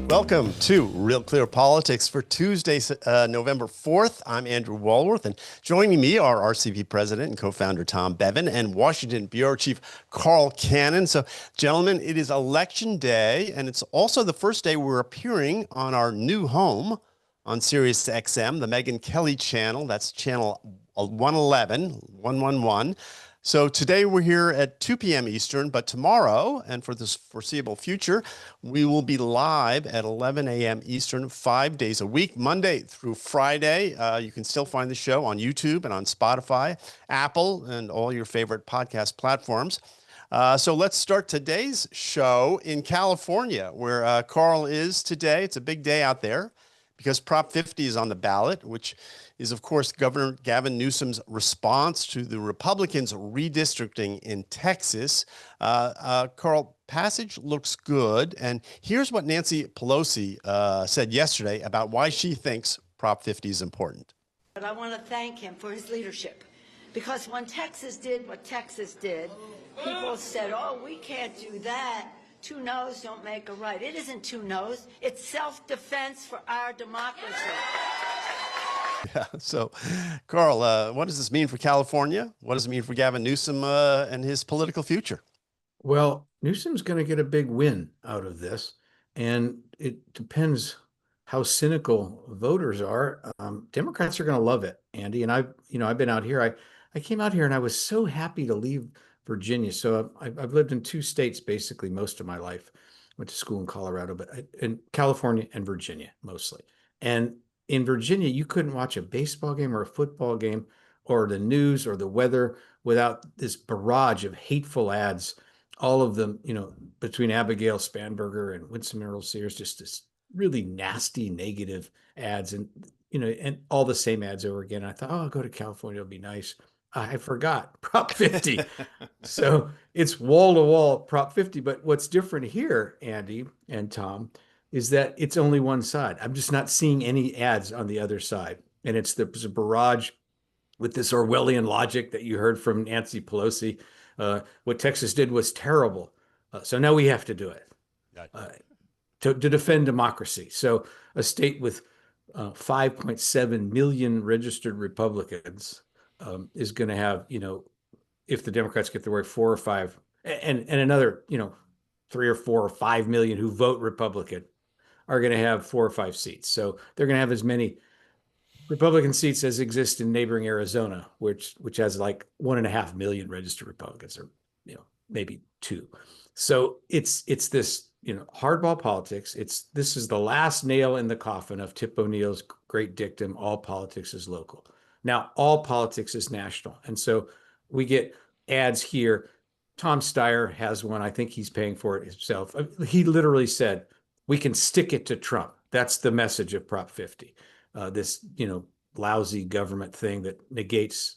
Welcome to Real Clear Politics for Tuesday, November 4th. I'm Andrew Walworth, and joining me are RCP President and co-founder Tom Bevan and Washington Bureau Chief Carl Cannon. So, gentlemen, it is Election Day, and it's also the first day we're appearing on our new home on Sirius XM, the Megyn Kelly channel. That's channel 111. So today we're here at 2 p.m. Eastern, but tomorrow and for this foreseeable future, we will be live at 11 a.m. Eastern, 5 days a week, Monday through Friday. You can still find the show on YouTube and on Spotify, Apple, and all your favorite podcast platforms. So let's start today's show in California, where Carl is today. It's a big day out there because Prop 50 is on the ballot, which is, of course, Governor Gavin Newsom's response to the Republicans' redistricting in Texas. Carl, passage looks good. And here's what Nancy Pelosi said yesterday about why she thinks Prop 50 is important. But I want to thank him for his leadership. Because when Texas did what Texas did, people said, oh, we can't do that. Two no's don't make a right. It isn't two no's. It's self-defense for our democracy. Yeah. So, Carl, what does this mean for California? What does it mean for Gavin Newsom and his political future? Well, Newsom's going to get a big win out of this, and it depends how cynical voters are. Democrats are going to love it, Andy. And I've been out here. I came out here and I was so happy to leave Virginia. So I've lived in two states basically most of my life. Went to school in Colorado, but in California and Virginia mostly. And in Virginia, you couldn't watch a baseball game or a football game or the news or the weather without this barrage of hateful ads, all of them, between Abigail Spanberger and Winston Earl Sears, just this really nasty, negative ads and all the same ads over again. I thought, oh, I'll go to California. It'll be nice. I forgot Prop 50. So it's wall to wall Prop 50. But what's different here, Andy and Tom, is that it's only one side. I'm just not seeing any ads on the other side. And there's a barrage with this Orwellian logic that you heard from Nancy Pelosi. What Texas did was terrible. So now we have to do it to defend democracy. So a state with 5.7 million registered Republicans is going to have, if the Democrats get their way, 4 or 5, and another, 3 or 4 or 5 million who vote Republican are going to have 4 or 5 seats. So they're going to have as many Republican seats as exist in neighboring Arizona, which has like 1.5 million registered Republicans, or maybe 2. So it's this hardball politics. This is the last nail in the coffin of Tip O'Neill's great dictum: all politics is local. Now all politics is national, and so we get ads here. Tom Steyer has one. I think he's paying for it himself. He literally said, we can stick it to Trump. That's the message of Prop 50. This, lousy government thing that negates,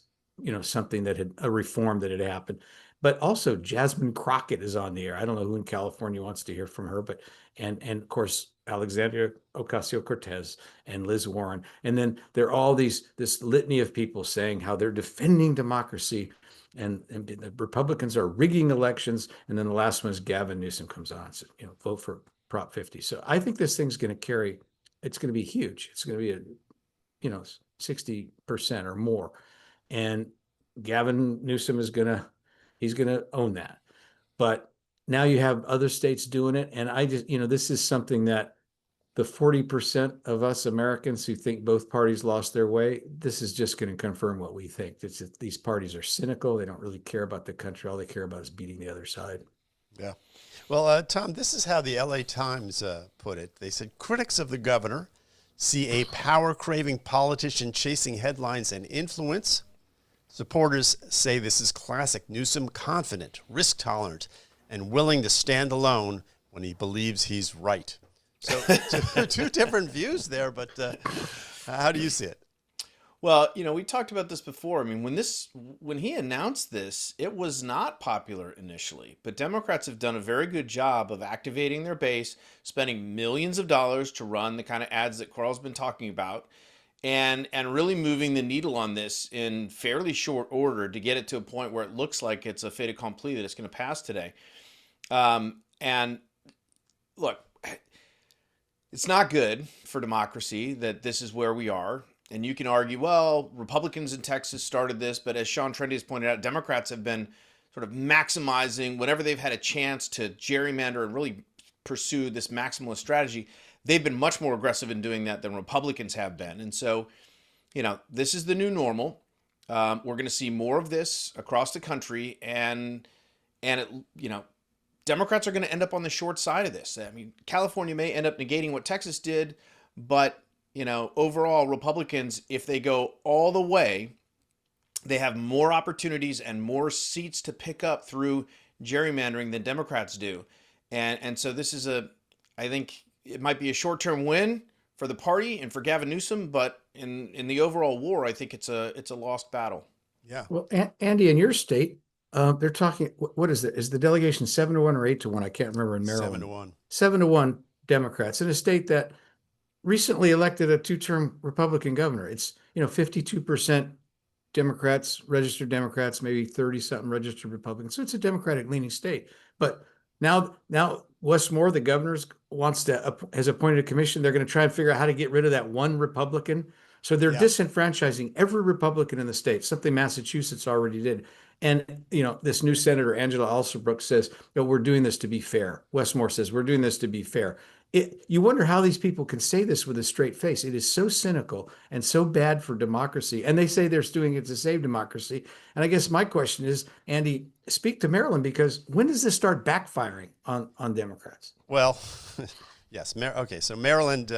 something that a reform that had happened. But also Jasmine Crockett is on the air. I don't know who in California wants to hear from her, but and of course Alexandria Ocasio-Cortez and Liz Warren. And then there are all this litany of people saying how they're defending democracy and the Republicans are rigging elections. And then the last one is Gavin Newsom comes on and says, vote for Prop 50. So I think this thing's going to it's going to be huge. It's going to be 60% or more. And Gavin Newsom he's going to own that. But now you have other states doing it. And I just, this is something that the 40% of us Americans who think both parties lost their way, this is just going to confirm what we think. These parties are cynical. They don't really care about the country. All they care about is beating the other side. Yeah. Well, Tom, this is how the LA Times put it. They said critics of the governor see a power-craving politician chasing headlines and influence. Supporters say this is classic Newsom: confident, risk-tolerant, and willing to stand alone when he believes he's right. So two different views there, but how do you see it? Well, we talked about this before. I mean, when he announced this, it was not popular initially, but Democrats have done a very good job of activating their base, spending millions of dollars to run the kind of ads that Carl's been talking about, and really moving the needle on this in fairly short order to get it to a point where it looks like it's a fait accompli, that it's going to pass today. And look, it's not good for democracy that this is where we are. And you can argue, well, Republicans in Texas started this, but as Sean Trendy has pointed out, Democrats have been sort of maximizing whenever they've had a chance to gerrymander and really pursue this maximalist strategy. They've been much more aggressive in doing that than Republicans have been. And so, this is the new normal. We're going to see more of this across the country, and Democrats are going to end up on the short side of this. I mean, California may end up negating what Texas did, but overall, Republicans, if they go all the way, they have more opportunities and more seats to pick up through gerrymandering than Democrats do. And so this is I think it might be a short-term win for the party and for Gavin Newsom, but in the overall war, I think it's a lost battle. Yeah. Well, Andy, in your state, they're talking, what is it? Is the delegation 7-1 or 8-1? I can't remember in Maryland. 7-1. 7-1 Democrats in a state that recently elected a 2-term Republican governor. It's, 52% Democrats, registered Democrats, maybe 30-something registered Republicans. So it's a Democratic leaning state. But now Wes Moore, the governor, has appointed a commission. They're going to try and figure out how to get rid of that one Republican. So they're disenfranchising every Republican in the state, something Massachusetts already did. And, this new Senator, Angela Alsabrook, says, we're doing this to be fair. Wes Moore says, we're doing this to be fair. You wonder how these people can say this with a straight face. It is so cynical and so bad for democracy. And they say they're doing it to save democracy. And I guess my question is, Andy, speak to Maryland, because when does this start backfiring on Democrats? Well, yes. Okay, so Maryland's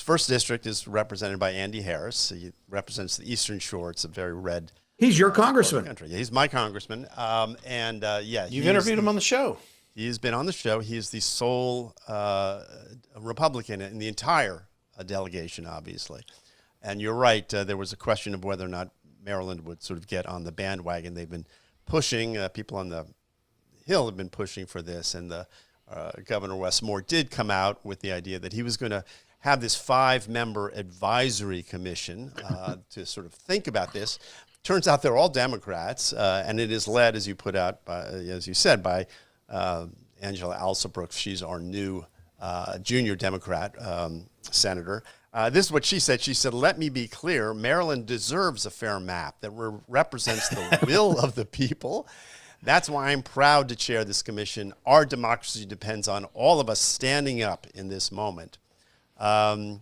first district is represented by Andy Harris. He represents the Eastern Shore. It's a very red. He's your congressman. Country. He's my congressman. You've interviewed him on the show. He's been on the show. He is the sole Republican in the entire delegation, obviously. And you're right. There was a question of whether or not Maryland would sort of get on the bandwagon. They've been pushing. People on the Hill have been pushing for this. And Governor Wes Moore did come out with the idea that he was going to have this 5-member advisory commission to sort of think about this. Turns out they're all Democrats, and it is led, as you put out, as you said, by Angela Alsabrook. She's our new junior Democrat senator. This is what she said. She said, "Let me be clear, Maryland deserves a fair map that represents the will of the people. That's why I'm proud to chair this commission. Our democracy depends on all of us standing up in this moment." It's...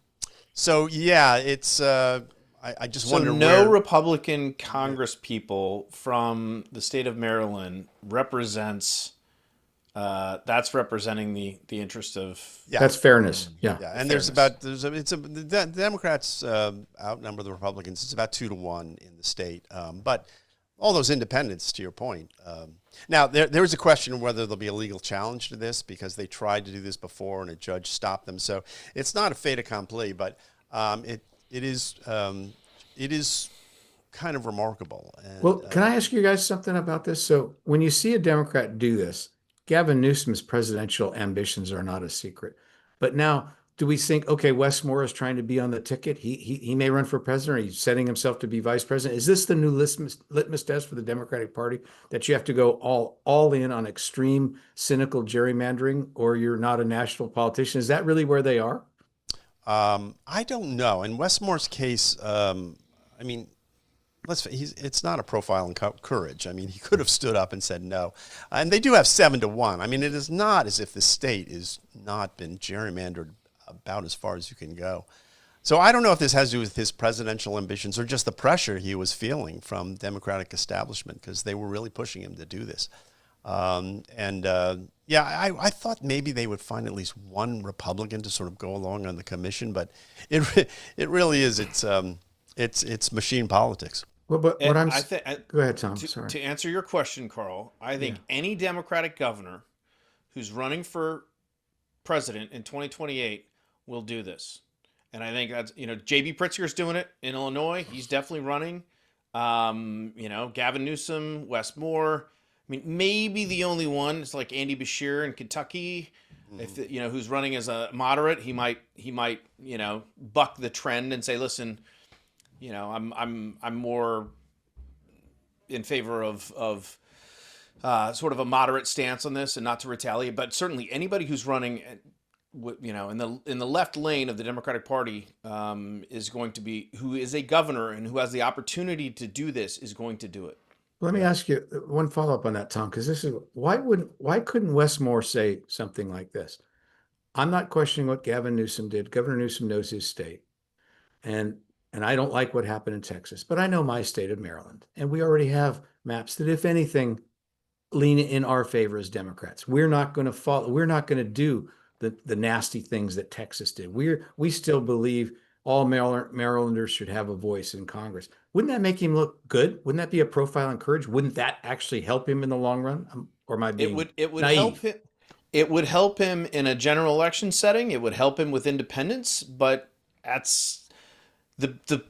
I just wonder. No Republican Congress people from the state of Maryland represents. That's representing the interest of. Yeah. That's fairness. Yeah. And the Democrats outnumber the Republicans. It's about 2-1 in the state. But all those independents, to your point. Now there is a question of whether there'll be a legal challenge to this, because they tried to do this before and a judge stopped them. So it's not a fait accompli, but it is kind of remarkable. And, well, can I ask you guys something about this? So when you see a Democrat do this, Gavin Newsom's presidential ambitions are not a secret. But now, do we think, okay, Wes Moore is trying to be on the ticket? He may run for president, or he's setting himself to be vice president. Is this the new litmus test for the Democratic Party, that you have to go all in on extreme, cynical gerrymandering, or you're not a national politician? Is that really where they are? I don't know. In Wes Moore's case, it's not a profile in courage. I mean, he could have stood up and said no. And they do have 7-1. I mean, it is not as if the state has not been gerrymandered about as far as you can go. So I don't know if this has to do with his presidential ambitions or just the pressure he was feeling from Democratic establishment, because they were really pushing him to do this. I thought maybe they would find at least one Republican to sort of go along on the commission, but it really is it's machine politics. Well, but what go ahead, Tom. Sorry. To answer your question, Carl, I think any Democratic governor who's running for president in 2028 will do this, and I think that's J.B. Pritzker's doing it in Illinois. He's definitely running. Gavin Newsom, Wes Moore. I mean, maybe the only one is like Andy Beshear in Kentucky, who's running as a moderate. He might buck the trend and say, listen, I'm more in favor of sort of a moderate stance on this and not to retaliate. But certainly anybody who's running you know, in the left lane of the Democratic Party is going to be, who is a governor and who has the opportunity to do this, is going to do it. Let me ask you one follow-up on that, Tom, because this is why couldn't Wes Moore say something like this? I'm not questioning what Gavin Newsom did. Governor Newsom knows his state. And I don't like what happened in Texas, but I know my state of Maryland. And we already have maps that, if anything, lean in our favor as Democrats. We're not going to follow, we're not going to do the nasty things that Texas did. We still believe all Marylanders should have a voice in Congress. Wouldn't that make him look good? Wouldn't that be a profile in courage? Wouldn't that actually help him in the long run? Or am I being It would naive? help him. It would help him in a general election setting. It would help him with independence, but that's the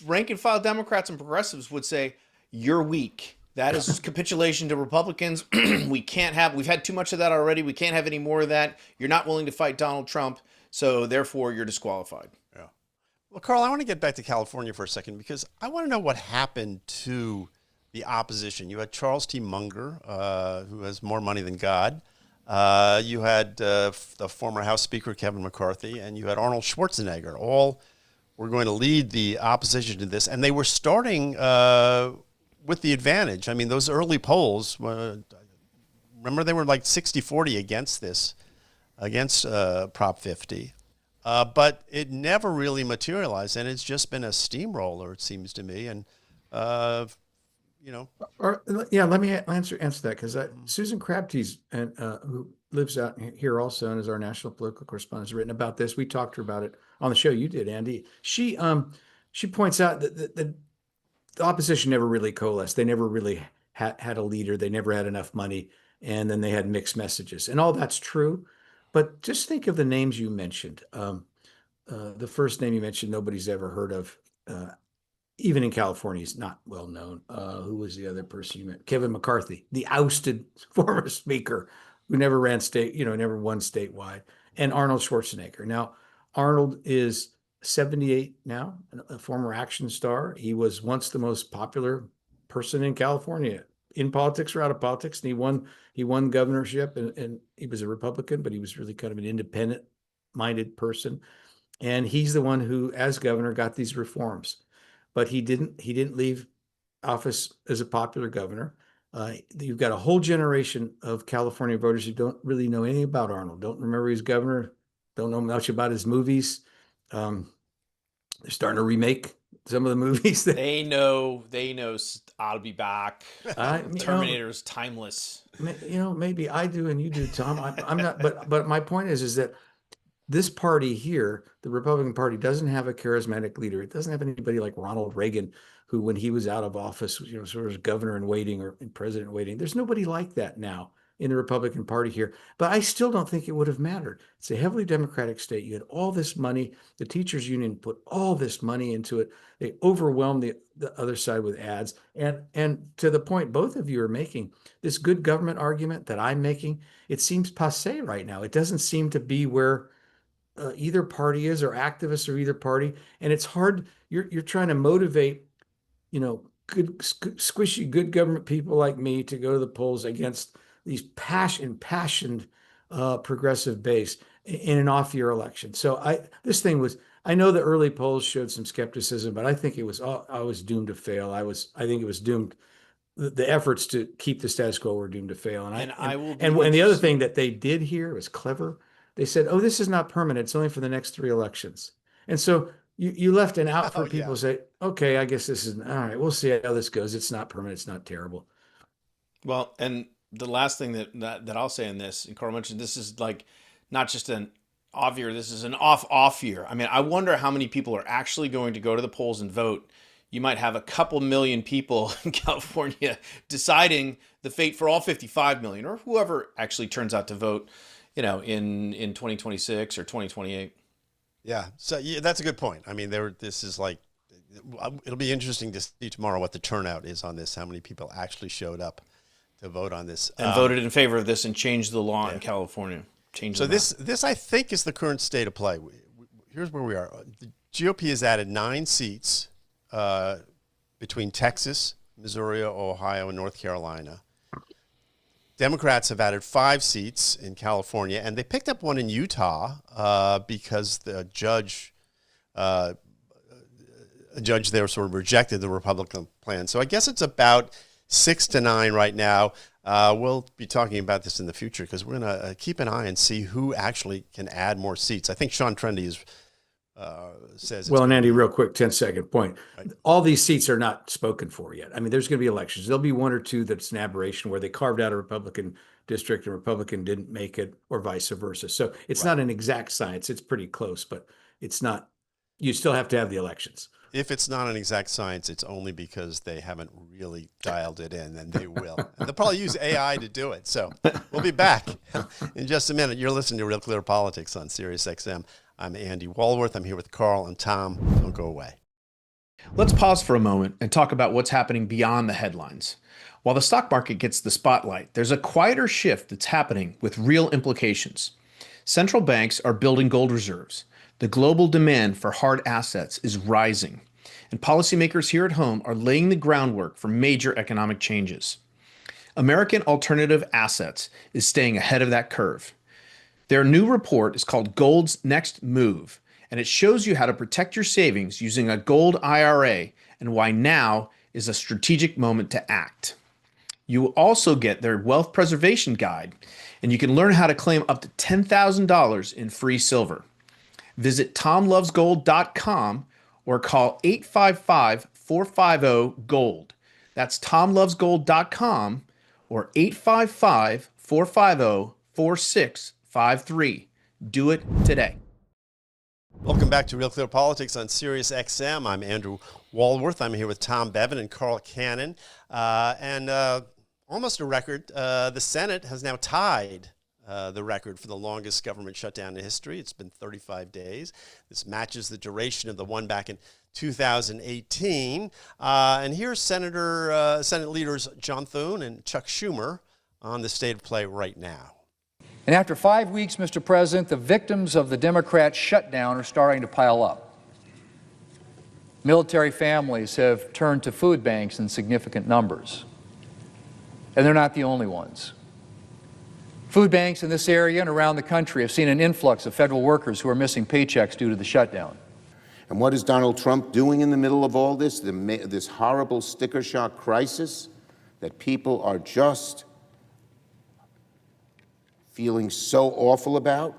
rank and file Democrats and progressives would say, you're weak. That is capitulation to Republicans. We've had too much of that already. We can't have any more of that. You're not willing to fight Donald Trump, so therefore you're disqualified. Yeah. Well, Carl, I want to get back to California for a second, because I want to know what happened to the opposition. You had Charles T. Munger, who has more money than God. You had the former House Speaker, Kevin McCarthy, and you had Arnold Schwarzenegger. All were going to lead the opposition to this, and they were starting with the advantage. I mean, those early polls, remember, they were like 60-40 against this, against Prop 50. But it never really materialized, and it's just been a steamroller, it seems to me. And, you know. Let me answer that, because Susan Crabtree's, and who lives out here also and is our national political correspondent, has written about this. We talked to her about it on the show you did, Andy. She points out that the opposition never really coalesced. They never really had a leader. They never had enough money, and then they had mixed messages, and all that's true. But just think of the names you mentioned. The first name you mentioned, nobody's ever heard of. Even in California, he's not well known. Who was the other person you meant? Kevin McCarthy, the ousted former speaker who never ran never won statewide, and Arnold Schwarzenegger. Now, Arnold is 78 now, a former action star. He was once the most popular person in California, in politics or out of politics, and he won governorship, and he was a Republican, but he was really kind of an independent-minded person. And he's the one who, as governor, got these reforms. But he didn't leave office as a popular governor. You've got a whole generation of California voters who don't really know anything about Arnold, don't remember he was governor, don't know much about his movies. They're starting to remake some of the movies. They know I'll be back. Terminator's timeless. Maybe I do and you do, Tom. I'm not, but my point is that this party here, the Republican Party, doesn't have a charismatic leader. It doesn't have anybody like Ronald Reagan, who, when he was out of office, sort of governor in waiting or president in waiting. There's nobody like that now in the Republican Party here. But I still don't think it would have mattered. It's a heavily Democratic state. You had all this money. The teachers union put all this money into it. They overwhelmed the other side with ads. And to the point both of you are making, this good government argument that I'm making, it seems passé right now. It doesn't seem to be where either party is, or activists of either party. And it's hard. You're trying to motivate, good, squishy, good government people like me to go to the polls against these impassioned progressive base in an off-year election. So I know the early polls showed some skepticism, but I think I was doomed to fail. I think it was doomed. The efforts to keep the status quo were doomed to fail. And the other thing that they did here was clever. They said, "Oh, this is not permanent. It's only for the next 3 elections." And so you left an out for people to say, "Okay, I guess this is all right. We'll see how this goes. It's not permanent. It's not terrible." Well, and the last thing that I'll say in this, and Carl mentioned, this is like not just an off year. This is an off year. I mean, I wonder how many people are actually going to go to the polls and vote. You might have a couple million people in California deciding the fate for all 55 million, or whoever actually turns out to vote, in 2026 or 2028. Yeah, so that's a good point. I mean, this is like, it'll be interesting to see tomorrow what the turnout is on this, how many people actually showed up to vote on this. And voted in favor of this and changed the law in California. So this, I think, is the current state of play. Here's where we are. The GOP has added 9 seats between Texas, Missouri, Ohio, and North Carolina. Democrats have added 5 seats in California, and they picked up one in Utah because the judge a judge there sort of rejected the Republican plan. So I guess it's about 6 to 9 right now. We'll be talking about this in the future because we're going to keep an eye and see who actually can add more seats. I think Sean Trendy says. Well, and Andy, real quick, 10-second point. Right. All these seats are not spoken for yet. I mean, there's going to be elections. There'll be 1 or 2 that's an aberration where they carved out a Republican district and Republican didn't make it, or vice versa. So it's not an exact science. It's pretty close, but it's not. You still have to have the elections. If it's not an exact science, it's only because they haven't really dialed it in, and they will. And they'll probably use AI to do it. So we'll be back in just a minute. You're listening to Real Clear Politics on Sirius XM. I'm Andy Walworth. I'm here with Carl and Tom. Don't go away. Let's pause for a moment and talk about what's happening beyond the headlines. While the stock market gets the spotlight, there's a quieter shift that's happening with real implications. Central banks are building gold reserves. The global demand for hard assets is rising, and policymakers here at home are laying the groundwork for major economic changes. American Alternative Assets is staying ahead of that curve. Their new report is called Gold's Next Move, and it shows you how to protect your savings using a gold IRA and why now is a strategic moment to act. You will also get their wealth preservation guide, and you can learn how to claim up to $10,000 in free silver. Visit TomLovesGold.com or call 855-450-GOLD. That's TomLovesGold.com or 855-450-4653. Do it today. Welcome back to Real Clear Politics on Sirius XM. I'm Andrew Walworth. I'm here with Tom Bevan and Carl Cannon. Almost a record. The Senate has now tied the record for the longest government shutdown in history. It's been 35 days. This matches the duration of the one back in 2018. And here's Senate leaders John Thune and Chuck Schumer on the state of play right now. And after 5 weeks, Mr. President, the victims of the Democrat shutdown are starting to pile up. Military families have turned to food banks in significant numbers. And they're not the only ones. Food banks in this area and around the country have seen an influx of federal workers who are missing paychecks due to the shutdown. And what is Donald Trump doing in the middle of all this, this horrible sticker shock crisis that people are just feeling so awful about?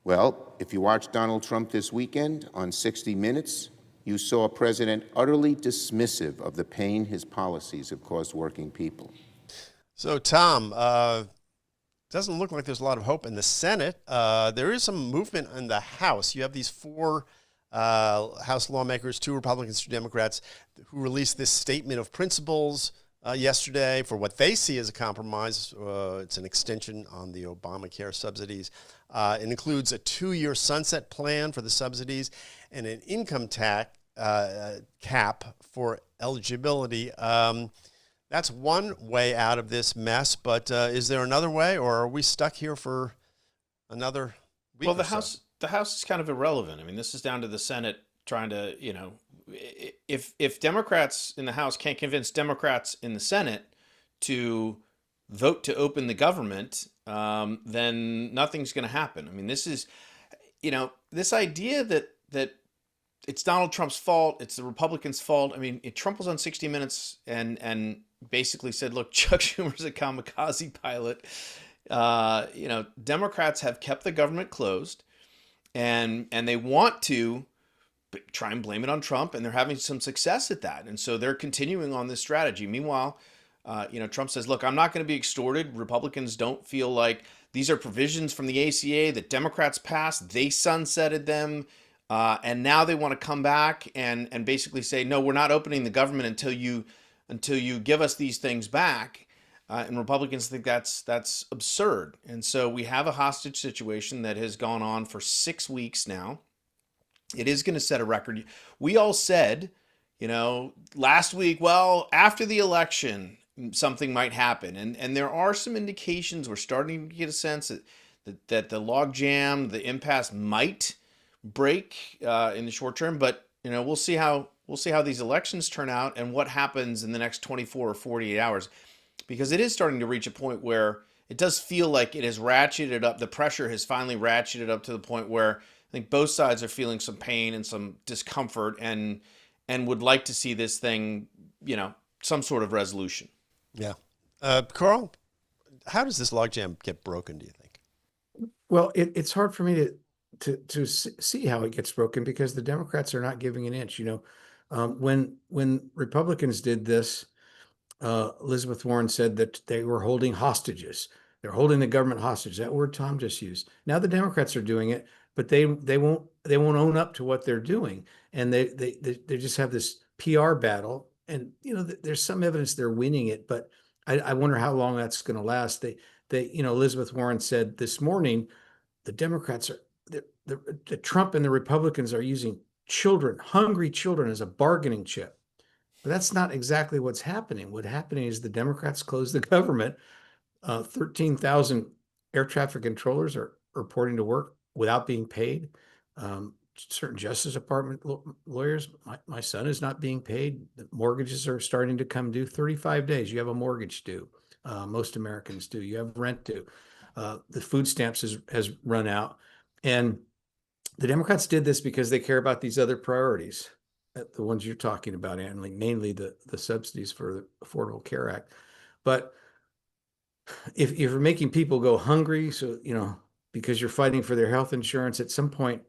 Well, if you watched Donald Trump this weekend on 60 Minutes, you saw a president utterly dismissive of the pain his policies have caused working people. So, Tom, doesn't look like there's a lot of hope in the Senate. There is some movement in the House. You have these 4 House lawmakers, 2 Republicans, 2 Democrats, who released this statement of principles yesterday for what they see as a compromise. It's an extension on the Obamacare subsidies. It includes a 2-year sunset plan for the subsidies and an income tax cap for eligibility. That's one way out of this mess, but is there another way, or are we stuck here for another week? Well, the House is kind of irrelevant. I mean, this is down to the Senate trying to, if Democrats in the House can't convince Democrats in the Senate to vote to open the government, then nothing's going to happen. I mean, this is, this idea that it's Donald Trump's fault, it's the Republicans' fault. I mean, Trump was on 60 Minutes and basically said, look, Chuck Schumer's a kamikaze pilot. Democrats have kept the government closed, and they want to try and blame it on Trump, and they're having some success at that. And so they're continuing on this strategy. Meanwhile, Trump says, look, I'm not going to be extorted. Republicans don't feel like these are provisions from the ACA that Democrats passed. They sunsetted them. And now they want to come back and basically say, no, we're not opening the government until you give us these things back. And Republicans think that's absurd. And so we have a hostage situation that has gone on for 6 weeks now. It is going to set a record. We all said, last week, well, after the election, something might happen. And there are some indications. We're starting to get a sense that the logjam, the impasse might break in the short term, but we'll see how We'll see how these elections turn out and what happens in the next 24 or 48 hours, because it is starting to reach a point where it does feel like it has ratcheted up. The pressure has finally ratcheted up to the point where I think both sides are feeling some pain and some discomfort and would like to see this thing, some sort of resolution. Yeah. Carl, how does this logjam get broken, do you think? Well, it's hard for me to see how it gets broken because the Democrats are not giving an inch. When Republicans did this, Elizabeth Warren said that they were holding hostages. They're holding the government hostage. That word Tom just used. Now the Democrats are doing it, but they won't own up to what they're doing, and they just have this PR battle. And there's some evidence they're winning it, but I wonder how long that's going to last. Elizabeth Warren said this morning, the Democrats the Trump and the Republicans are using children, hungry children, as a bargaining chip. But that's not exactly what's happening. What's happening is the Democrats closed the government. 13,000 air traffic controllers are reporting to work without being paid. Certain Justice Department lawyers, my son is not being paid. The mortgages are starting to come due. 35 days, you have a mortgage due. Most Americans do. You have rent due. The food stamps has run out. And the Democrats did this because they care about these other priorities, the ones you're talking about, Anne, mainly the subsidies for the Affordable Care Act. But if you're making people go hungry, so because you're fighting for their health insurance, at some point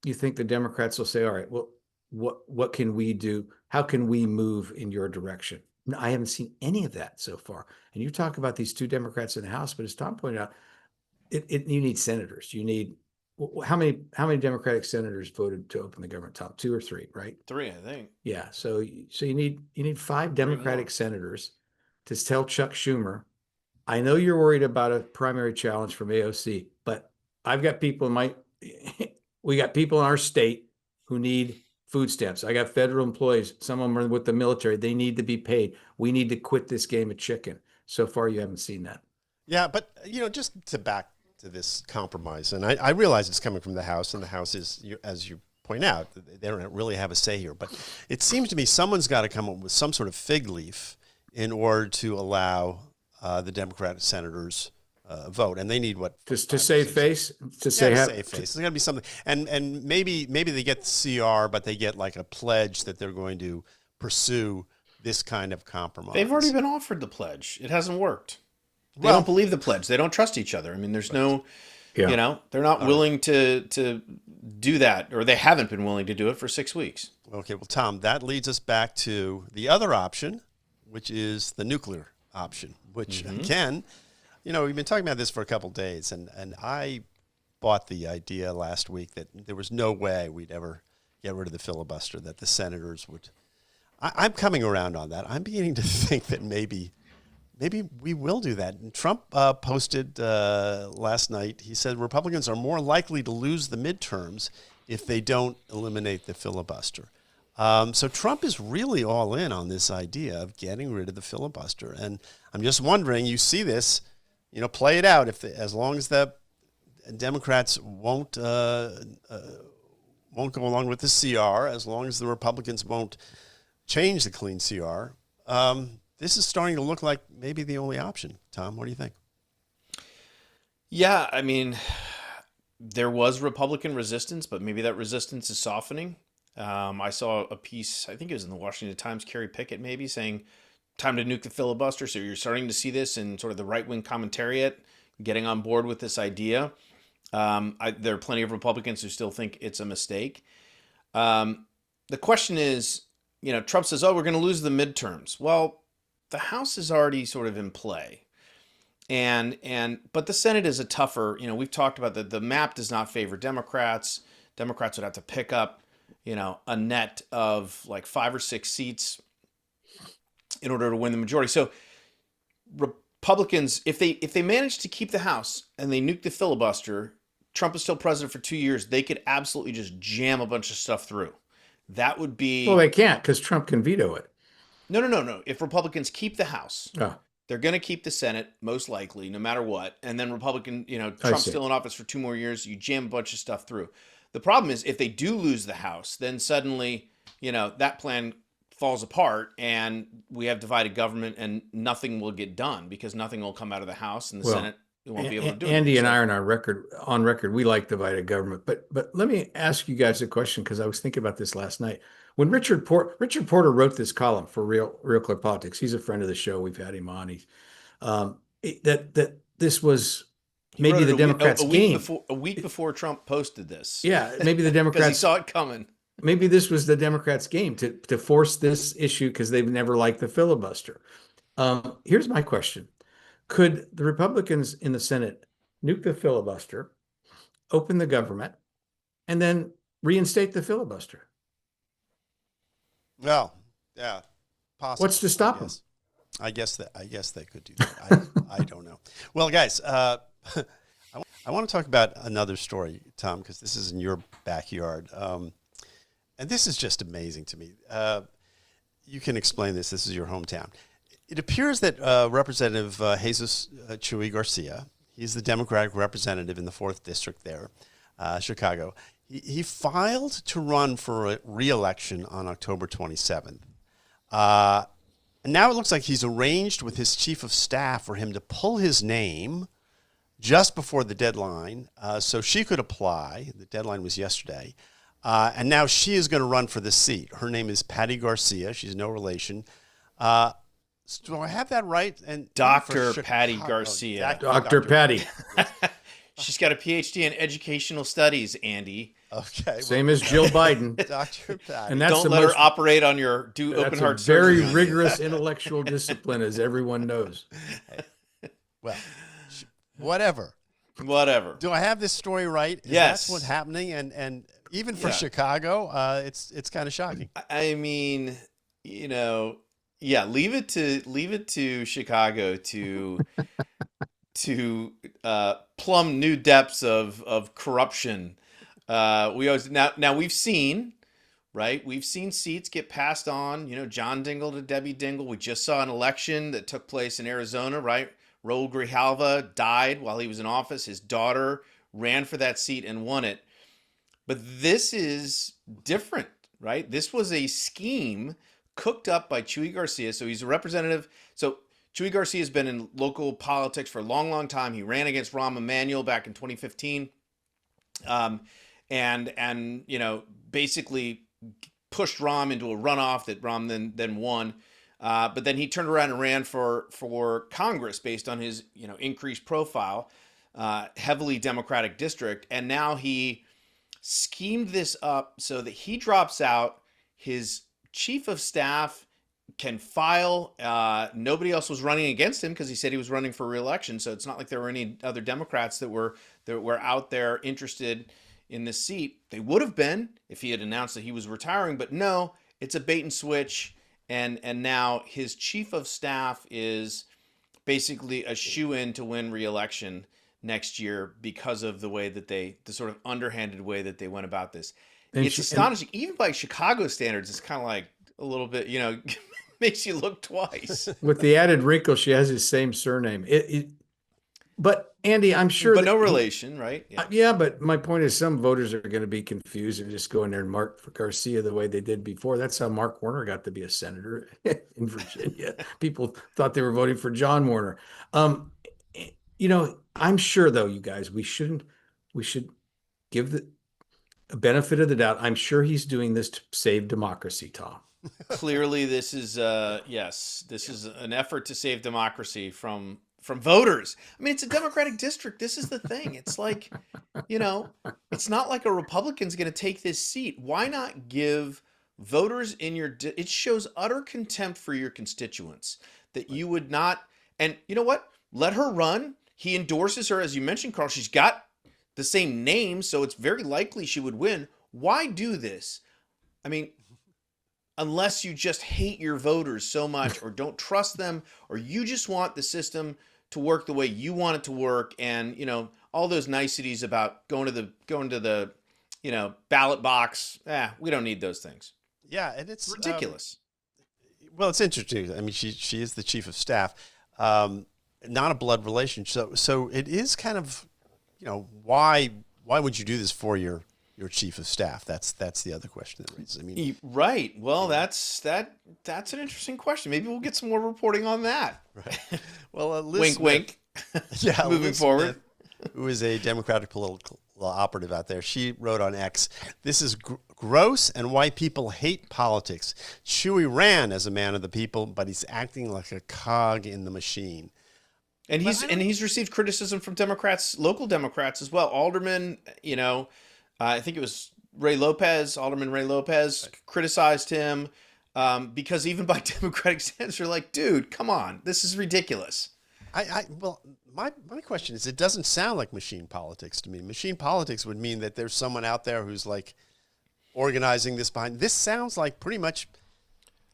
you think the Democrats will say, all right, well, what can we do? How can we move in your direction? No, I haven't seen any of that so far. And you talk about these two Democrats in the House, but as Tom pointed out, you need senators. You need how many Democratic senators voted to open the government? Tom, 2 or 3, right? 3, I think. Yeah. So you need 5 Democratic senators to tell Chuck Schumer, I know you're worried about a primary challenge from AOC, but I've got people we got people in our state who need food stamps. I got federal employees. Some of them are with the military. They need to be paid. We need to quit this game of chicken. So far, you haven't seen that. Yeah, but just to back to this compromise, and I realize it's coming from the House, and the House is, as you point out, they don't really have a say here. But it seems to me someone's got to come up with some sort of fig leaf in order to allow the Democratic senators vote, and they need what to save face, to save face. There's got to be something, and maybe they get the CR, but they get like a pledge that they're going to pursue this kind of compromise. They've already been offered the pledge. It hasn't worked. They don't believe the pledge. They don't trust each other. I mean, there's no, they're not willing to do that, or they haven't been willing to do it for 6 weeks. Okay, well, Tom, that leads us back to the other option, which is the nuclear option, which again, we've been talking about this for a couple of days, and I bought the idea last week that there was no way we'd ever get rid of the filibuster, that the senators would. I'm coming around on that. I'm beginning to think that maybe we will do that. And Trump posted last night, he said Republicans are more likely to lose the midterms if they don't eliminate the filibuster. So Trump is really all in on this idea of getting rid of the filibuster. And I'm just wondering, you see this, play it out. As long as the Democrats won't go along with the CR, as long as the Republicans won't change the clean CR, this is starting to look like maybe the only option. Tom, what do you think? Yeah, I mean, there was Republican resistance, but maybe that resistance is softening. I saw a piece, I think it was in the Washington Times, Kerry Pickett maybe, saying time to nuke the filibuster. So you're starting to see this in sort of the right-wing commentariat getting on board with this idea. There are plenty of Republicans who still think it's a mistake. The question is, Trump says, we're going to lose the midterms. Well, the House is already sort of in play. But the Senate is a tougher, we've talked about that the map does not favor Democrats. Democrats would have to pick up, a net of like 5 or 6 seats in order to win the majority. So Republicans, if they manage to keep the House and they nuke the filibuster, Trump is still president for 2 years, they could absolutely just jam a bunch of stuff through. That would be... Well, they can't, because Trump can veto it. No. If Republicans keep the House, they're going to keep the Senate, most likely, no matter what. And then Trump's still in office for 2 more years, you jam a bunch of stuff through. The problem is, if they do lose the House, then suddenly that plan falls apart and we have divided government and nothing will get done because nothing will come out of the House and the Senate won't be able to do it. Andy and I are on record. We like divided government, but let me ask you guys a question because I was thinking about this last night. When Richard Porter wrote this column for Real Clear Politics, he's a friend of the show. We've had him on. That this was maybe the Democrats' game. A week before Trump posted this. Yeah, maybe the Democrats because he saw it coming. Maybe this was the Democrats' game to force this issue because they've never liked the filibuster. Here's my question. Could the Republicans in the Senate nuke the filibuster, open the government, and then reinstate the filibuster? Well, yeah, possibly. What's to stop them? I guess they could do that. I don't know. Well, guys, I want to talk about another story, Tom, because this is in your backyard. And this is just amazing to me. You can explain this. This is your hometown. It appears that Representative Jesus Chuy Garcia, he's the Democratic representative in the 4th District there, Chicago. He filed to run for a re-election on October 27th. And now it looks like he's arranged with his chief of staff for him to pull his name just before the deadline so she could apply. The deadline was yesterday. And now she is going to run for the seat. Her name is Patty Garcia. She's no relation. Do I have that right? And Dr. Patty Garcia. Dr. Patty. She's got a PhD in educational studies, Andy. Okay. Same as Jill Biden. Dr. Patty. And that's Don't let her operate on your open heart surgery. Very rigorous intellectual discipline, as everyone knows. Well, whatever. Do I have this story right? Yes. That's what's happening. And even for Chicago, it's kind of shocking. I mean, leave it to Chicago to plumb new depths of corruption. We always now we've seen, right? We've seen seats get passed on. John Dingell to Debbie Dingell. We just saw an election that took place in Arizona, right? Raul Grijalva died while he was in office. His daughter ran for that seat and won it. But this is different, right? This was a scheme cooked up by Chuy Garcia. So he's a representative. So Chuy Garcia has been in local politics for a long, long time. He ran against Rahm Emanuel back in 2015. And basically pushed Rahm into a runoff that Rahm then won. But then he turned around and ran for Congress based on his increased profile, heavily Democratic district, and now he schemed this up so that he drops out. His chief of staff can file. Nobody else was running against him because he said he was running for re-election. So it's not like there were any other Democrats that were out there interested in this seat. They would have been if he had announced that he was retiring, but no, it's a bait and switch. And now his chief of staff is basically a shoo-in to win re-election next year because of the way that the sort of underhanded way that they went about this. It's astonishing. Even by Chicago standards, it's kind of like a little bit, makes you look twice. With the added wrinkle, she has his same surname. But Andy, I'm sure but no relation, right? Yeah, but my point is some voters are going to be confused and just go in there and mark for Garcia the way they did before. That's how Mark Warner got to be a senator in Virginia. People thought they were voting for John Warner. I'm sure though, you guys, we should give the benefit of the doubt. I'm sure he's doing this to save democracy, Tom. Clearly, this is is an effort to save democracy from voters. I mean, it's a Democratic district. This is the thing. It's like, it's not like a Republican's going to take this seat. Why not give voters in it shows utter contempt for your constituents that you would not, and you know what? Let her run. He endorses her, as you mentioned, Carl. She's got the same name, so it's very likely she would win. Why do this? I mean, unless you just hate your voters so much or don't trust them, or you just want the system to work the way you want it to work, and all those niceties about going to the ballot box. We don't need those things. Yeah, and it's ridiculous. Well, it's interesting. I mean, she is the chief of staff, not a blood relation. So it is kind of, why would you do this for your your chief of staff? That's the other question that raises. I mean, Right. Well, that's an interesting question. Maybe we'll get some more reporting on that. right. Well, Liz Wink, Smith, wink. yeah, Moving Liz forward. Smith, who is a Democratic political operative out there, she wrote on X, "This is gross and why people hate politics. Chewy ran as a man of the people, but he's acting like a cog in the machine." And he's received criticism from Democrats, local Democrats as well. Alderman, I think it was Alderman Ray Lopez criticized him because even by Democratic standards, they're like, dude, come on, this is ridiculous. Well, my question is, it doesn't sound like machine politics to me. Machine politics would mean that there's someone out there who's like organizing this behind. This sounds like pretty much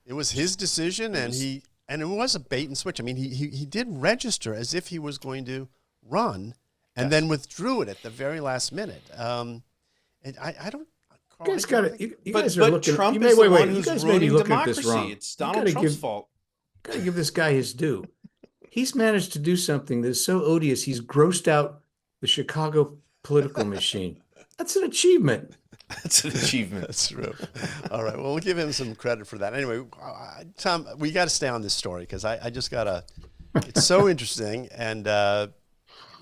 it was his decision, and it was a bait and switch. I mean, he did register as if he was going to run, and then withdrew it at the very last minute. And I don't. Carl, You guys got it. You guys are But looking. Trump you may, is the wait, one you who's guys may be ruining looking at this democracy. wrong. It's Donald Trump's fault. Got to give this guy his due. He's managed to do something that's so odious. He's grossed out the Chicago political machine. That's an achievement. That's an achievement. That's true. All right. Well, we'll give him some credit for that. Anyway, Tom, we got to stay on this story because I just got to. It's so interesting, and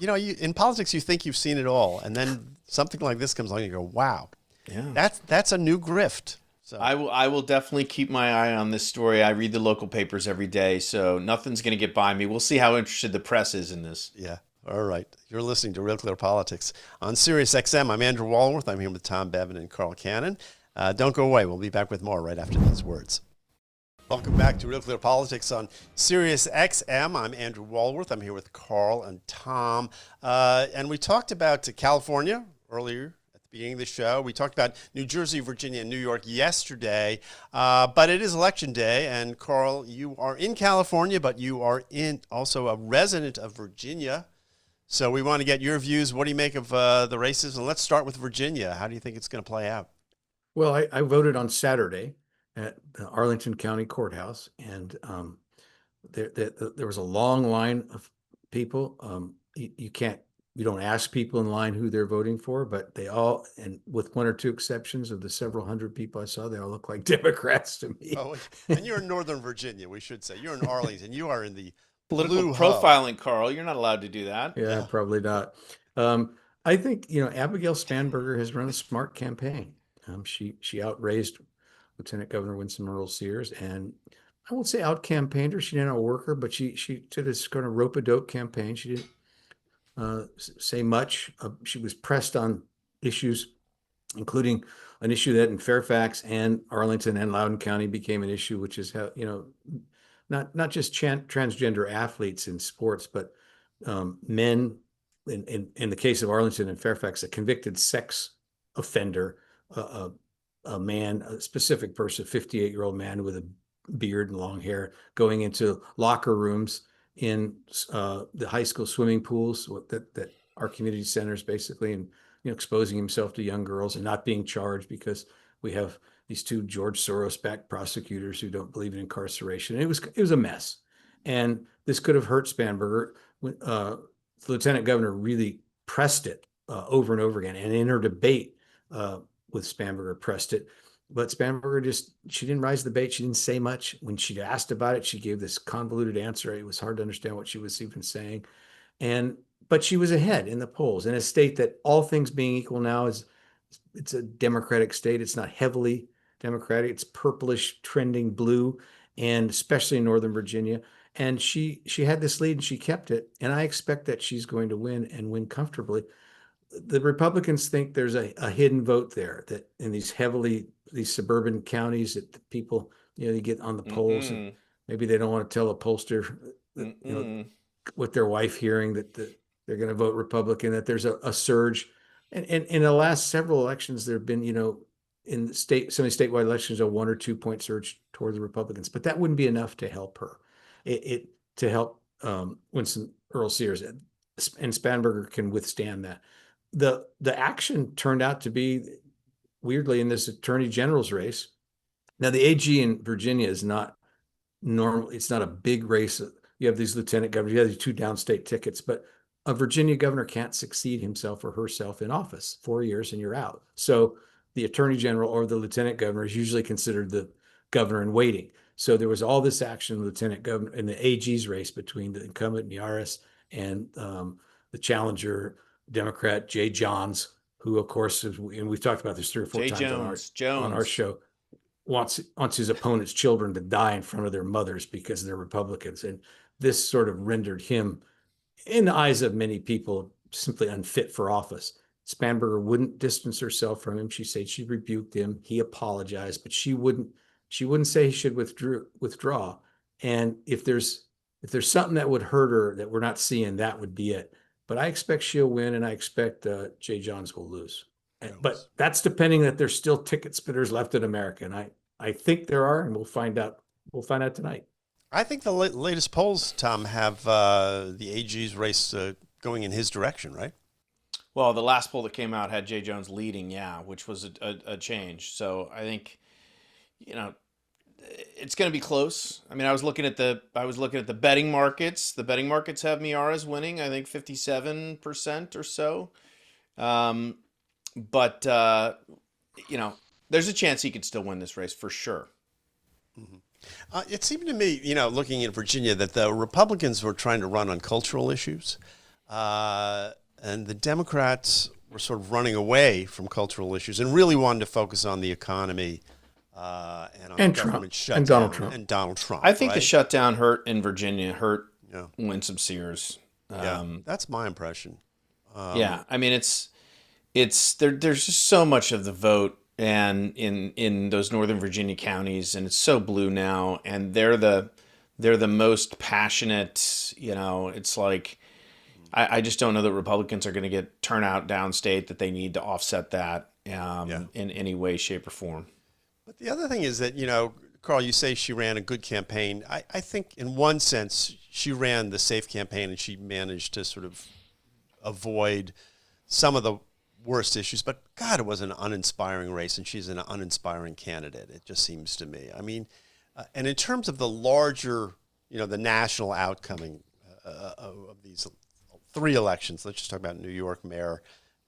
in politics, you think you've seen it all, and then something like this comes along, and you go, "Wow, Yeah, that's a new grift." So I will definitely keep my eye on this story. I read the local papers every day, so nothing's going to get by me. We'll see how interested the press is in this. yeah. All right. You're listening to Real Clear Politics on Sirius XM. I'm Andrew Walworth. I'm here with Tom Bevan and Carl Cannon. Don't go away. We'll be back with more right after these words. Welcome back to Real Clear Politics on Sirius XM. I'm Andrew Walworth. I'm here with Carl and Tom. And we talked about California earlier at the beginning of the show. We talked about New Jersey, Virginia, and New York yesterday. But it is Election Day. And Carl, you are in California, but you are also a resident of Virginia. So we want to get your views. What do you make of the races? And let's start with Virginia. How do you think it's going to play out? Well, I voted on Saturday at the Arlington County Courthouse, and there was a long line of people. You don't ask people in line who they're voting for, but they all, and with one or two exceptions of the several hundred people I saw, they all look like Democrats to me. Oh, and you're in Northern Virginia, we should say. You're in Arlington. You are in the Political blue hub. profiling, Carl. You're not allowed to do that. Yeah, probably not. I think, Abigail Spanberger has run a smart campaign. She outraised Lieutenant Governor Winsome Earl-Sears, and I won't say out-campaigned her. She didn't outwork her, but she did this kind of rope-a-dope campaign. She didn't say much. She was pressed on issues, including an issue that in Fairfax and Arlington and Loudoun County became an issue, which is how, not just transgender athletes in sports, but men, in the case of Arlington and Fairfax, a convicted sex offender, a man, a specific person, 58-year-old man with a beard and long hair, going into locker rooms in the high school swimming pools that are community centers, basically, and exposing himself to young girls and not being charged because we have these two George Soros-backed prosecutors who don't believe in incarceration. And it was a mess, and this could have hurt Spanberger. The lieutenant governor really pressed it over and over again, and in her debate with Spanberger pressed it. But Spanberger she didn't rise to the bait. She didn't say much. When she asked about it, she gave this convoluted answer. It was hard to understand what she was even saying. But she was ahead in the polls in a state that, all things being equal now, it's a Democratic state. It's not heavily Democratic. It's purplish, trending blue, and especially in Northern Virginia. And she had this lead and she kept it. And I expect that she's going to win and win comfortably. The Republicans think there's a hidden vote there, that in these suburban counties that the people, you get on the polls, and maybe they don't want to tell a pollster, with their wife hearing that they're going to vote Republican, that there's a surge. And in the last several elections, there have been, in some of the statewide elections, a 1 or 2 point surge toward the Republicans, but that wouldn't be enough to help her. To help Winston Earl-Sears, and Spanberger can withstand that. The action turned out to be, weirdly, in this attorney general's race. Now, the AG in Virginia is not normal. It's not a big race. You have these lieutenant governors, you have these two downstate tickets, but a Virginia governor can't succeed himself or herself in office. 4 years and you're out. So the attorney general or the lieutenant governor is usually considered the governor in waiting. So there was all this action in the lieutenant governor in the AG's race between the incumbent Yaris and the challenger Democrat Jay Johns, who of course, and we've talked about this 3 or 4 Jay times Jones. on our show, wants his opponent's children to die in front of their mothers because they're Republicans. And this sort of rendered him, in the eyes of many people, simply unfit for office. Spanberger wouldn't distance herself from him. She said she rebuked him. He apologized, but she wouldn't say he should withdraw. And if there's something that would hurt her that we're not seeing, that would be it. But I expect she'll win, and I expect Jay Johns will lose. But that's depending that there's still ticket spitters left in America, and I think there are, and we'll find out. We'll find out tonight. I think the latest polls, Tom, have the AG's race going in his direction, right? Well, the last poll that came out had Jay Jones leading, which was a change. So I think, it's going to be close. I mean, I was looking at the betting markets. The betting markets have Miyares winning, I think 57% or so. But there's a chance he could still win this race for sure. Mm-hmm. It seemed to me, looking at Virginia, that the Republicans were trying to run on cultural issues, and the Democrats were sort of running away from cultural issues and really wanted to focus on the economy and on the government shutdown and Donald Trump. I think the shutdown hurt in Virginia, hurt Winsome Sears. That's my impression. I mean, it's there's just so much of the vote and in those Northern Virginia counties, and it's so blue now, and they're the most passionate. It's like I just don't know that Republicans are going to get turnout downstate that they need to offset that in any way, shape, or form. But the other thing is that, Carl, you say she ran a good campaign. I think in one sense she ran the safe campaign, and she managed to sort of avoid some of the worst issues. But God, it was an uninspiring race, and she's an uninspiring candidate, it just seems to me. I mean, and in terms of the larger, the national outcome of these 3 elections, let's just talk about New York mayor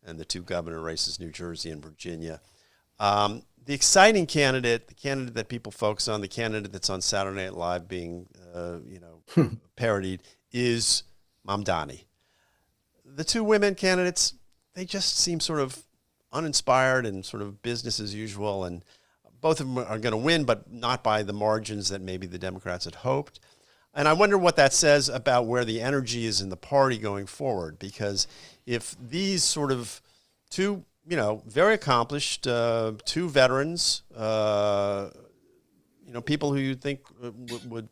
and the 2 governor races, New Jersey and Virginia. The exciting candidate, the candidate that people focus on, the candidate that's on Saturday Night Live being, parodied, is Mamdani. The 2 women candidates, they just seem sort of uninspired and sort of business as usual, and both of them are going to win, but not by the margins that maybe the Democrats had hoped. And I wonder what that says about where the energy is in the party going forward, because if these sort of 2 very accomplished, 2 veterans, people who you think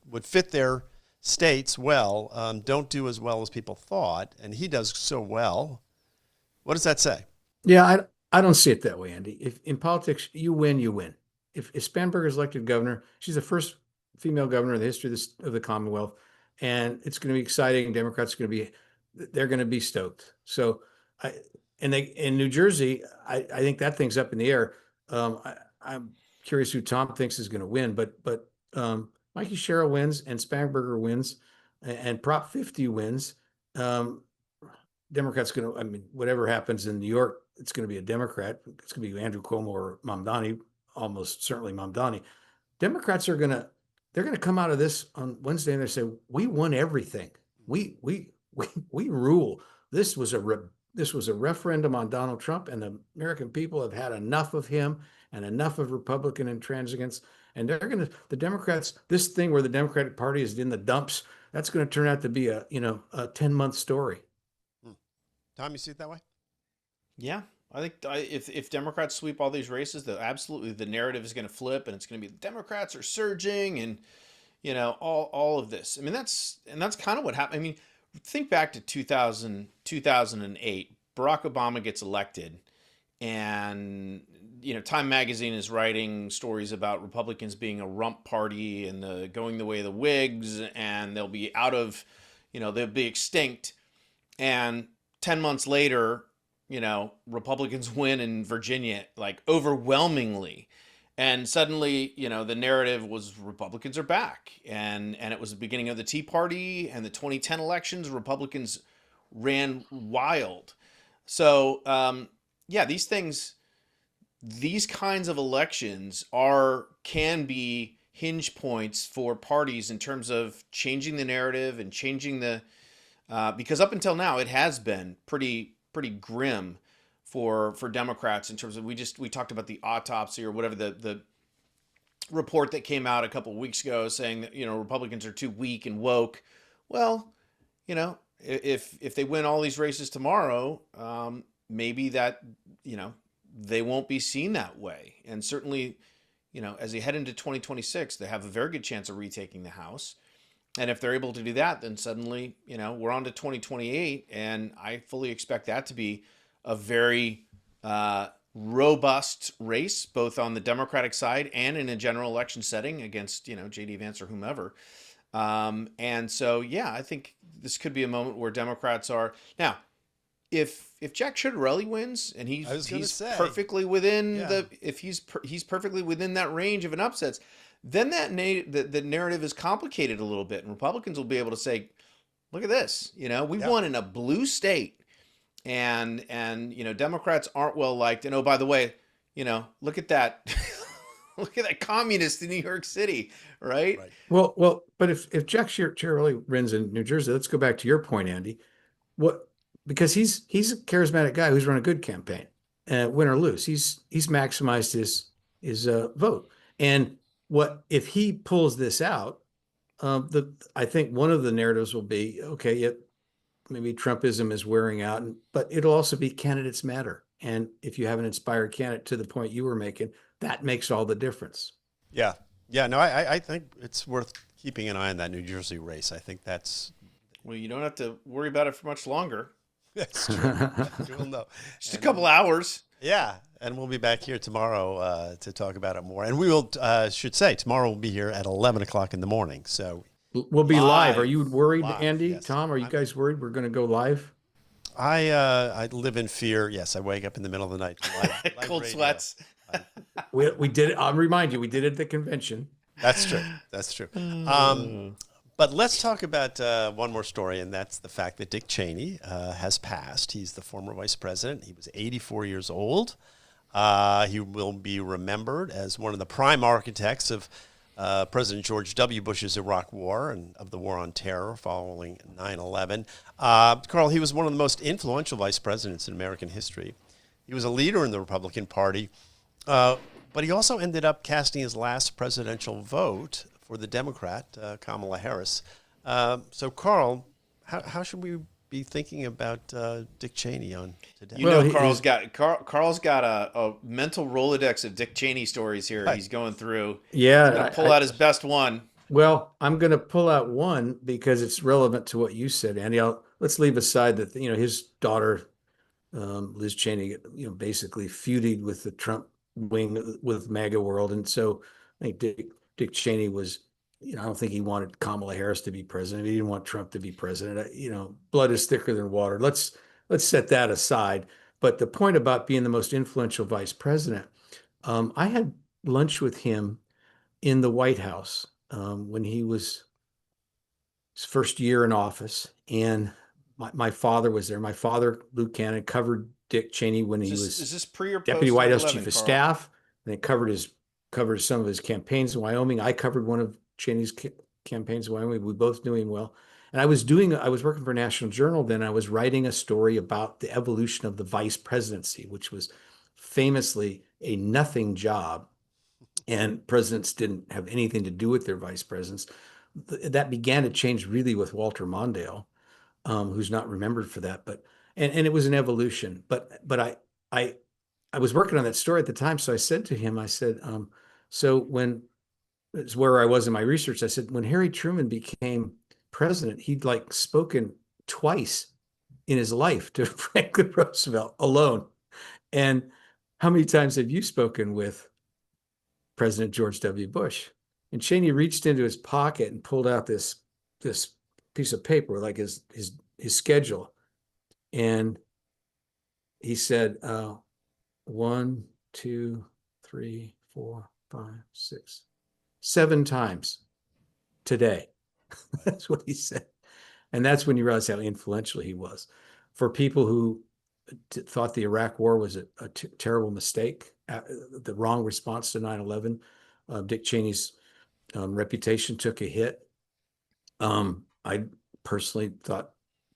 would fit their states well, don't do as well as people thought, and he does so well. What does that say? Yeah, I don't see it that way, Andy. If in politics you win, you win. If Spanberger is elected governor, she's the first female governor in the history of the Commonwealth, and it's going to be exciting. Democrats are going to be stoked. So in New Jersey, I think that thing's up in the air. I'm curious who Tom thinks is going to win, but Mikey Sherrill wins and Spanberger wins and Prop 50 wins. Democrats whatever happens in New York, it's going to be a Democrat. It's going to be Andrew Cuomo or Mamdani, almost certainly Mamdani. Democrats they're going to come out of this on Wednesday and they say, we won everything. We rule. This was a referendum on Donald Trump, and the American people have had enough of him and enough of Republican intransigence. And the Democrats, this thing where the Democratic Party is in the dumps, that's going to turn out to be a 10-month story. Tom, you see it that way? Yeah, I think if Democrats sweep all these races, absolutely the narrative is going to flip, and it's going to be the Democrats are surging, and all of this. I mean, that's kind of what happened. I mean, think back to 2008. Barack Obama gets elected, and Time Magazine is writing stories about Republicans being a rump party and going the way of the Whigs, and they'll be they'll be extinct. And 10 months later, Republicans win in Virginia, like overwhelmingly. And suddenly, the narrative was Republicans are back. And it was the beginning of the Tea Party and the 2010 elections. Republicans ran wild. So yeah, these things, these kinds of elections can be hinge points for parties in terms of changing the narrative and changing the because up until now it has been pretty grim for Democrats in terms of we talked about the autopsy or whatever the report that came out a couple of weeks ago saying that Republicans are too weak and woke. Well, if they win all these races tomorrow, maybe that they won't be seen that way. And certainly, as they head into 2026, they have a very good chance of retaking the House. And if they're able to do that, then suddenly, we're on to 2028. And I fully expect that to be a very robust race, both on the Democratic side and in a general election setting against, J.D. Vance or whomever. And so, yeah, I think this could be a moment where Democrats are now. If Jack Ciattarelli wins and he's perfectly within he's perfectly within that range of an upsets, then the narrative is complicated a little bit, and Republicans will be able to say, "Look at this, we won in a blue state, and Democrats aren't well liked, and oh, by the way, look at that." Look at that communist in New York City, right? Well, but if Jack Ciattarelli wins in New Jersey, let's go back to your point, Andy. Because he's a charismatic guy who's run a good campaign, win or lose. He's maximized his vote. And if he pulls this out, I think one of the narratives will be, okay, maybe Trumpism is wearing out, but it'll also be candidates matter. And if you have an inspired candidate, to the point you were making, that makes all the difference. Yeah. No, I think it's worth keeping an eye on that New Jersey race. I think that's. Well, you don't have to worry about it for much longer. That's true. We'll know. Just a couple hours. Yeah. And we'll be back here tomorrow to talk about it more. And we will, should say, tomorrow we'll be here at 11 o'clock in the morning. So we'll be live. Are you worried, Andy, yes. Tom? Are you guys worried we're going to go live? I live in fear. Yes, I wake up in the middle of the night. Live Cold radio. sweats. We did it. I'll remind you, we did it at the convention. That's true. But let's talk about one more story, and that's the fact that Dick Cheney has passed. He's the former vice president. He was 84 years old. He will be remembered as one of the prime architects of President George W. Bush's Iraq War and of the War on Terror following 9/11. Carl, he was one of the most influential vice presidents in American history. He was a leader in the Republican Party, but he also ended up casting his last presidential vote for the Democrat, Kamala Harris. So, Carl, how should we be thinking about Dick Cheney on today? Carl's got a mental Rolodex of Dick Cheney stories here. Right. He's going through. Yeah, he's gonna pull out his best one. Well, I'm going to pull out one because it's relevant to what you said, Andy. Let's leave aside that his daughter, Liz Cheney, basically feuded with the Trump wing with MAGA world, and so I think Dick Cheney was, I don't think he wanted Kamala Harris to be president. He didn't want Trump to be president. Blood is thicker than water. Let's set that aside. But the point about being the most influential vice president, I had lunch with him in the White House when he was his first year in office, and my father was there. My father, Luke Cannon, covered Dick Cheney when he was is this pre or post Deputy White House 9/11, Chief of Carl? Staff, and it covered some of his campaigns in Wyoming. I covered one of Cheney's campaigns in Wyoming. We both knew him well. And I was working for National Journal then. I was writing a story about the evolution of the vice presidency, which was famously a nothing job. And presidents didn't have anything to do with their vice presidents. That began to change really with Walter Mondale, who's not remembered for that. And it was an evolution. But I was working on that story at the time. So I said to him, so when it's where I was in my research, I said, when Harry Truman became president, he'd spoken twice in his life to Franklin Roosevelt alone. And how many times have you spoken with President George W. Bush? And Cheney reached into his pocket and pulled out this piece of paper, like his schedule. And he said, 1, 2, 3, 4, 5, 6, 7 times today. That's what he said. And that's when you realize how influential he was. For people who thought the Iraq War was a terrible mistake, the wrong response to 9/11, Dick Cheney's reputation took a hit. I personally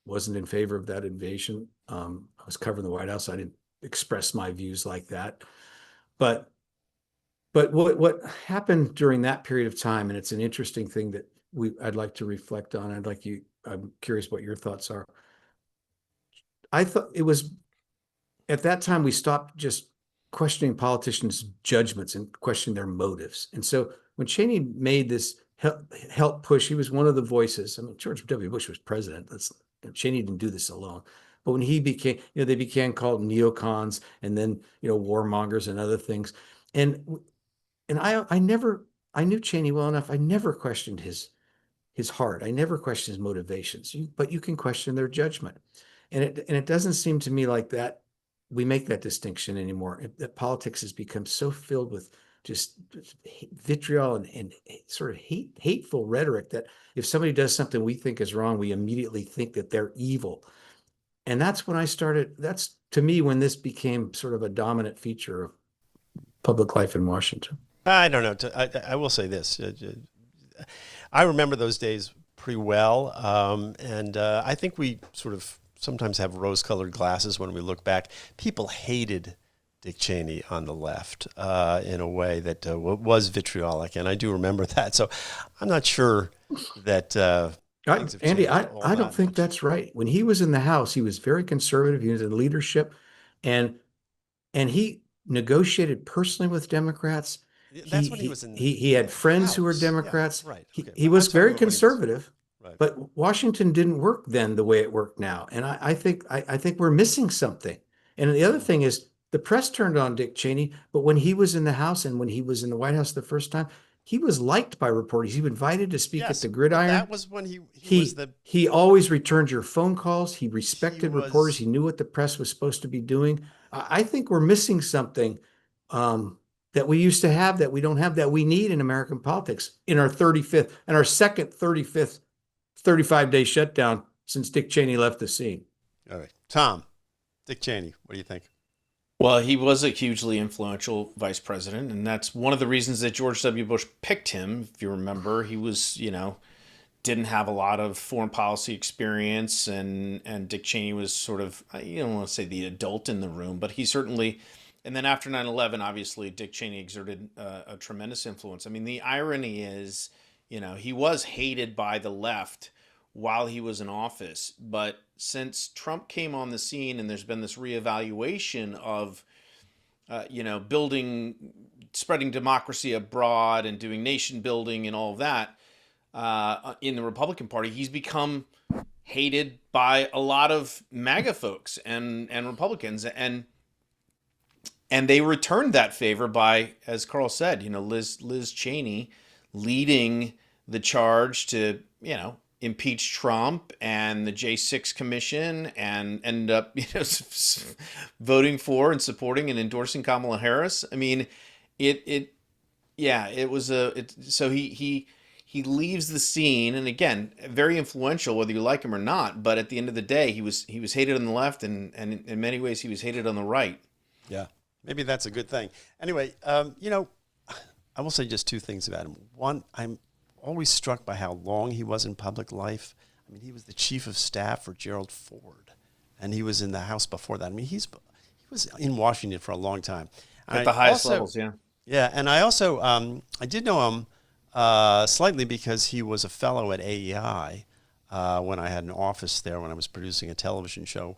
wasn't in favor of that invasion. I was covering the White House. I didn't express my views like that. But what happened during that period of time, and it's an interesting thing that I'd like to reflect on. I'm curious what your thoughts are. I thought it was at that time we stopped just questioning politicians' judgments and questioning their motives. And so when Cheney made this help push, he was one of the voices. I mean, George W. Bush was president. Cheney didn't do this alone. But when he became, they began called neocons, and then, warmongers and other things. And I knew Cheney well enough. I never questioned his heart. I never questioned his motivations, but you can question their judgment. And it doesn't seem to me like that we make that distinction anymore. That politics has become so filled with just vitriol and sort of hateful rhetoric that if somebody does something we think is wrong, we immediately think that they're evil. And that's to me when this became sort of a dominant feature of public life in Washington. I don't know. I will say this. I remember those days pretty well. And I think we sort of sometimes have rose-colored glasses when we look back. People hated Dick Cheney on the left in a way that was vitriolic, and I do remember that. So I'm not sure that Andy, I don't think that's right. When he was in the House, he was very conservative. He was in leadership, and he negotiated personally with Democrats. That's when he was in. He had friends who were Democrats. Yeah, right. Okay. He was very conservative. Right. But Washington didn't work then the way it worked now. And I think we're missing something. And the other thing is the press turned on Dick Cheney, but when he was in the House and when he was in the White House the first time, he was liked by reporters. He was invited to speak at the Gridiron. That was when he always returned your phone calls. He respected reporters. He knew what the press was supposed to be doing. I think we're missing something that we used to have that we don't have, that we need in American politics in our 35th and our second 35-day shutdown since Dick Cheney left the scene. All right. Tom, Dick Cheney, what do you think? Well, he was a hugely influential vice president, and that's one of the reasons that George W. Bush picked him. If you remember, he was, didn't have a lot of foreign policy experience, and Dick Cheney was sort of, you don't want to say the adult in the room, but he certainly, and then after 9/11, obviously, Dick Cheney exerted a tremendous influence. I mean, the irony is, he was hated by the left while he was in office. But since Trump came on the scene and there's been this reevaluation of, spreading democracy abroad and doing nation building and all of that in the Republican Party, he's become hated by a lot of MAGA folks and Republicans. And they returned that favor by, as Carl said, Liz Cheney leading the charge to, impeach Trump and the J6 Commission and end up, voting for and supporting and endorsing Kamala Harris. I mean, so he leaves the scene, and again, very influential, whether you like him or not. But at the end of the day, he was hated on the left, and in many ways, he was hated on the right. Yeah, maybe that's a good thing. Anyway, I will say just two things about him. One, I'm always struck by how long he was in public life. I mean, he was the chief of staff for Gerald Ford, and he was in the House before that. I mean, he was in Washington for a long time. At the highest levels, yeah. Yeah, and I also, I did know him slightly because he was a fellow at AEI when I had an office there when I was producing a television show.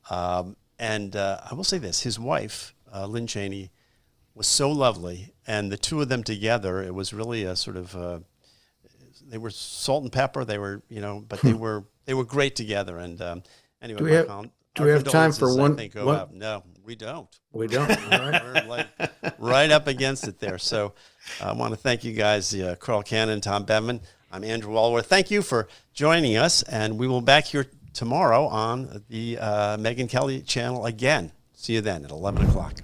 And I will say this, his wife, Lynn Cheney, was so lovely, and the two of them together, it was really a sort of, they were salt and pepper. They were, but they were great together. And anyway, do we have time for one? No, we don't. We don't. All right. We're like right up against it there. So I want to thank you guys, Carl Cannon, Tom Bevan. I'm Andrew Walworth. Thank you for joining us, and we will be back here tomorrow on the Megyn Kelly channel again. See you then at 11 o'clock.